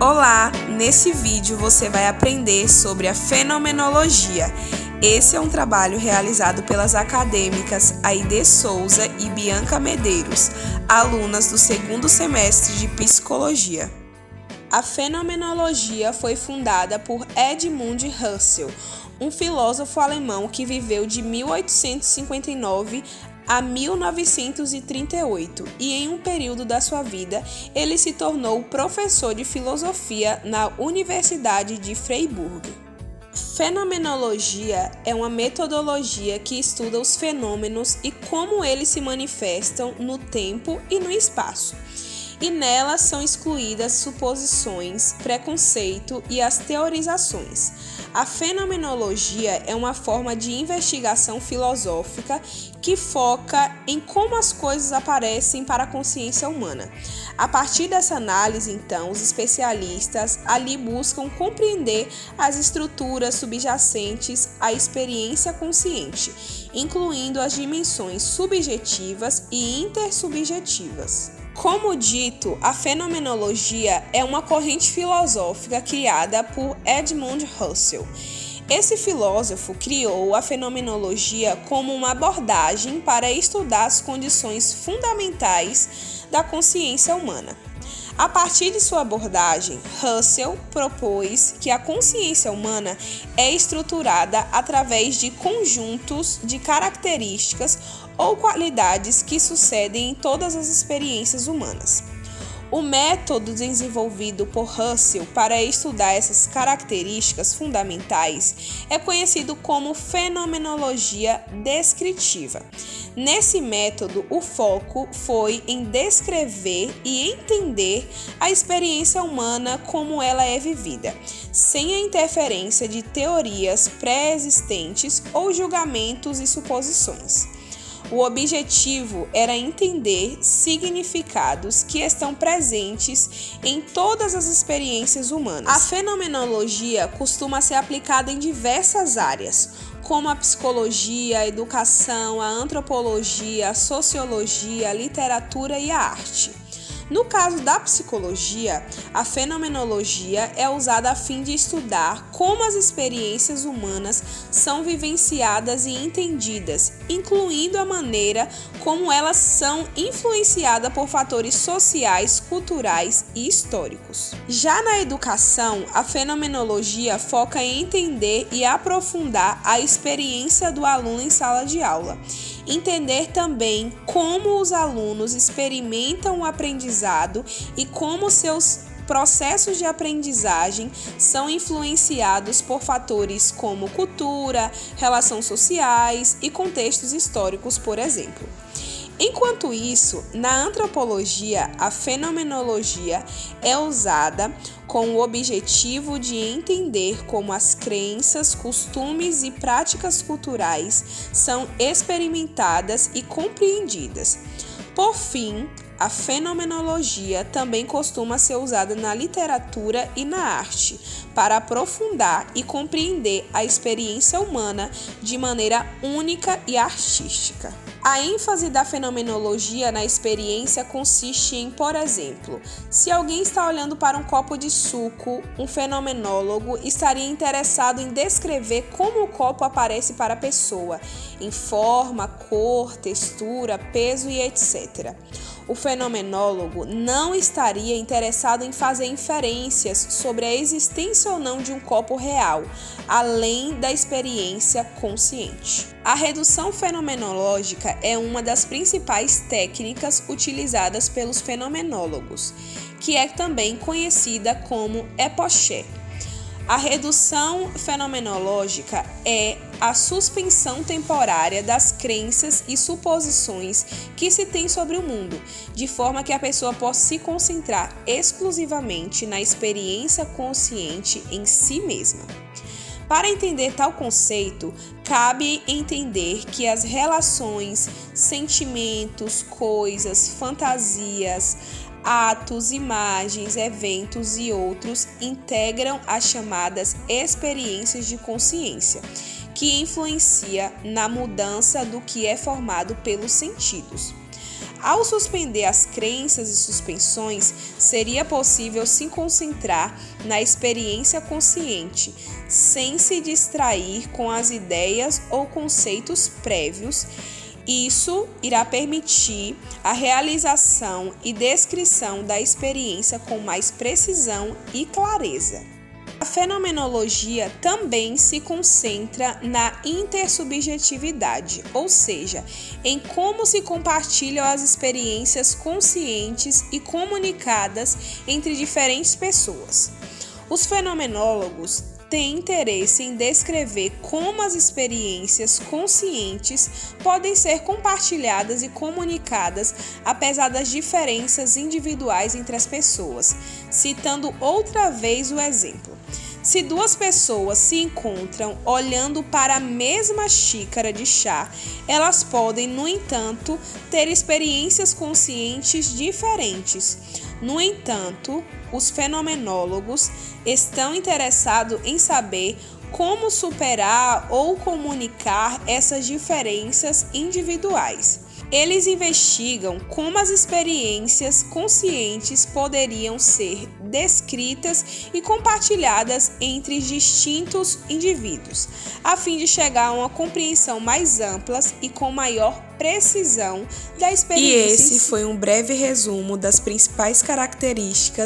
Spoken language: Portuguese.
Olá! Nesse vídeo você vai aprender sobre a fenomenologia. Esse é um trabalho realizado pelas acadêmicas Aide Souza e Bianca Medeiros, alunas do segundo semestre de Psicologia. A fenomenologia foi fundada por Edmund Husserl, um filósofo alemão que viveu de 1859 a 1938, e em um período da sua vida ele se tornou professor de filosofia na Universidade de Freiburg. Fenomenologia é uma metodologia que estuda os fenômenos e como eles se manifestam no tempo e no espaço. E nela são excluídas suposições, preconceito e as teorizações. A fenomenologia é uma forma de investigação filosófica que foca em como as coisas aparecem para a consciência humana. A partir dessa análise, então, os especialistas ali buscam compreender as estruturas subjacentes à experiência consciente, incluindo as dimensões subjetivas e intersubjetivas. Como dito, a fenomenologia é uma corrente filosófica criada por Edmund Husserl. Esse filósofo criou a fenomenologia como uma abordagem para estudar as condições fundamentais da consciência humana. A partir de sua abordagem, Husserl propôs que a consciência humana é estruturada através de conjuntos de características ou qualidades que sucedem em todas as experiências humanas. O método desenvolvido por Husserl para estudar essas características fundamentais é conhecido como fenomenologia descritiva. Nesse método, o foco foi em descrever e entender a experiência humana como ela é vivida, sem a interferência de teorias pré-existentes ou julgamentos e suposições. O objetivo era entender significados que estão presentes em todas as experiências humanas. A fenomenologia costuma ser aplicada em diversas áreas, como a psicologia, a educação, a antropologia, a sociologia, a literatura e a arte. No caso da psicologia, a fenomenologia é usada a fim de estudar como as experiências humanas são vivenciadas e entendidas, incluindo a maneira como elas são influenciadas por fatores sociais, culturais e históricos. Já na educação, a fenomenologia foca em entender e aprofundar a experiência do aluno em sala de aula. Entender também como os alunos experimentam o aprendizado e como seus processos de aprendizagem são influenciados por fatores como cultura, relações sociais e contextos históricos, por exemplo. Enquanto isso, na antropologia, a fenomenologia é usada com o objetivo de entender como as crenças, costumes e práticas culturais são experimentadas e compreendidas. Por fim, a fenomenologia também costuma ser usada na literatura e na arte, para aprofundar e compreender a experiência humana de maneira única e artística. A ênfase da fenomenologia na experiência consiste em, por exemplo, se alguém está olhando para um copo de suco, um fenomenólogo estaria interessado em descrever como o copo aparece para a pessoa, em forma, cor, textura, peso e etc. O fenomenólogo não estaria interessado em fazer inferências sobre a existência ou não de um copo real, além da experiência consciente. A redução fenomenológica é uma das principais técnicas utilizadas pelos fenomenólogos, que é também conhecida como epoché. A redução fenomenológica é a suspensão temporária das crenças e suposições que se tem sobre o mundo, de forma que a pessoa possa se concentrar exclusivamente na experiência consciente em si mesma. Para entender tal conceito, cabe entender que as relações, sentimentos, coisas, fantasias, atos, imagens, eventos e outros integram as chamadas experiências de consciência, que influencia na mudança do que é formado pelos sentidos. Ao suspender as crenças e suspensões, seria possível se concentrar na experiência consciente, sem se distrair com as ideias ou conceitos prévios. Isso irá permitir a realização e descrição da experiência com mais precisão e clareza. A fenomenologia também se concentra na intersubjetividade, ou seja, em como se compartilham as experiências conscientes e comunicadas entre diferentes pessoas. Os fenomenólogos têm interesse em descrever como as experiências conscientes podem ser compartilhadas e comunicadas apesar das diferenças individuais entre as pessoas, citando outra vez o exemplo. Se duas pessoas se encontram olhando para a mesma xícara de chá, elas podem, no entanto, ter experiências conscientes diferentes. No entanto, os fenomenólogos estão interessados em saber como superar ou comunicar essas diferenças individuais. Eles investigam como as experiências conscientes poderiam ser descritas e compartilhadas entre distintos indivíduos, a fim de chegar a uma compreensão mais ampla e com maior precisão da experiência. E esse foi um breve resumo das principais características